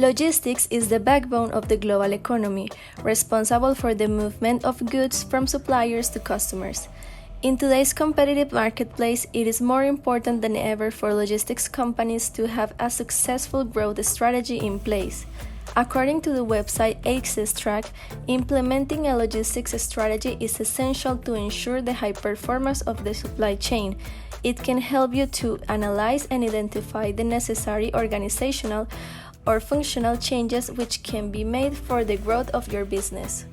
Logistics is the backbone of the global economy, responsible for the movement of goods from suppliers to customers. In today's competitive marketplace, it is more important than ever for logistics companies to have a successful growth strategy in place. According to the website Access Track, implementing a logistics strategy is essential to ensure the high performance of the supply chain. It can help you to analyze and identify the necessary organizational or functional changes which can be made for the growth of your business.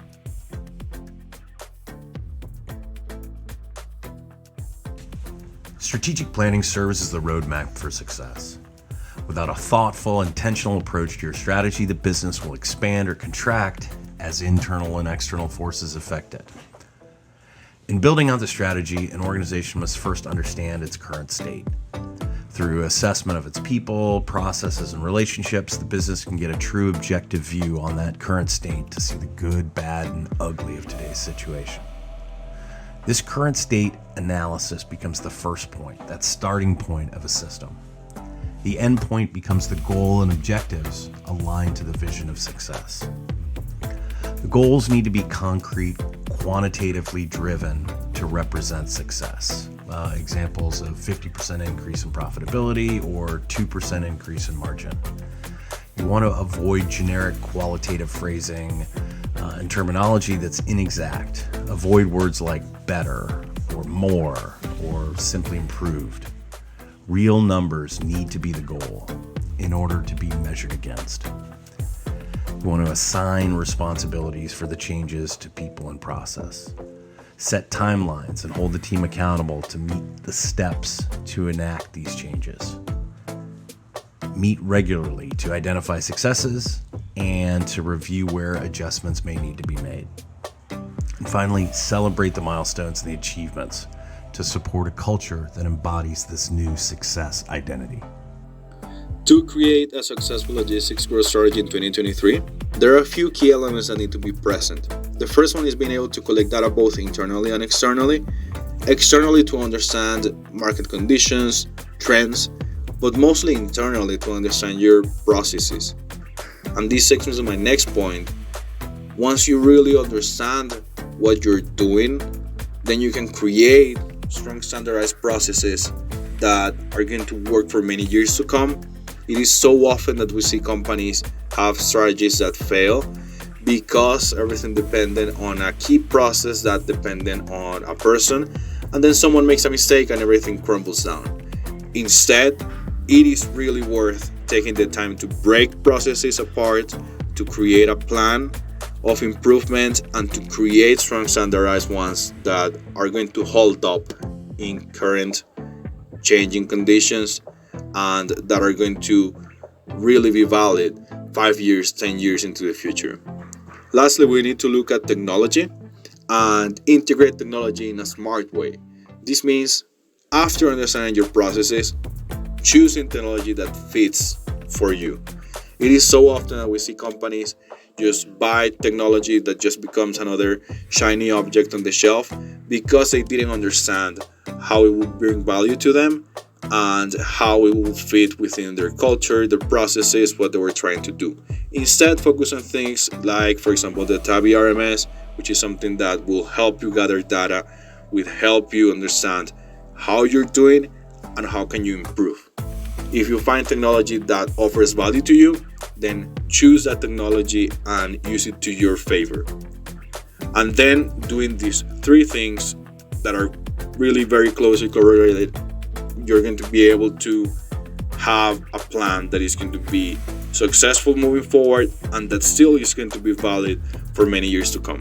Strategic planning serves as the roadmap for success. Without a thoughtful, intentional approach to your strategy, the business will expand or contract as internal and external forces affect it. In building out the strategy, an organization must first understand its current state. Through assessment of its people, processes, and relationships, the business can get a true objective view on that current state to see the good, bad, and ugly of today's situation. This current state analysis becomes the first point, that starting point of a system. The end point becomes the goal and objectives aligned to the vision of success. The goals need to be concrete, quantitatively driven to represent success. Examples of 50% increase in profitability or 2% increase in margin. You want to avoid generic qualitative phrasing and terminology that's inexact. Avoid words like better or more or simply improved. Real numbers need to be the goal in order to be measured against. You want to assign responsibilities for the changes to people and process. Set timelines and hold the team accountable to meet the steps to enact these changes. Meet regularly to identify successes and to review where adjustments may need to be made. And finally, celebrate the milestones and the achievements to support a culture that embodies this new success identity. To create a successful logistics growth strategy in 2023, there are a few key elements that need to be present. The first one is being able to collect data both internally and externally. Externally to understand market conditions, trends, but mostly internally to understand your processes. And this takes me to my next point. Once you really understand what you're doing, then you can create strong standardized processes that are going to work for many years to come. It is so often that we see companies have strategies that fail because everything dependent on a key process that dependent on a person, and then someone makes a mistake and everything crumbles down. Instead, it is really worth taking the time to break processes apart, to create a plan of improvement, and to create strong standardized ones that are going to hold up in current changing conditions and that are going to really be valid 5 years, 10 years into the future. Lastly, we need to look at technology and integrate technology in a smart way. This means, after understanding your processes, choosing technology that fits for you. It is so often that we see companies just buy technology that just becomes another shiny object on the shelf because they didn't understand how it would bring value to them and how it will fit within their culture, their processes, what they were trying to do. Instead, focus on things like, for example, the Tabi RMS, which is something that will help you gather data, will help you understand how you're doing and how can you improve. If you find technology that offers value to you, then choose that technology and use it to your favor. And then doing these three things that are really very closely correlated, you're going to be able to have a plan that is going to be successful moving forward and that still is going to be valid for many years to come.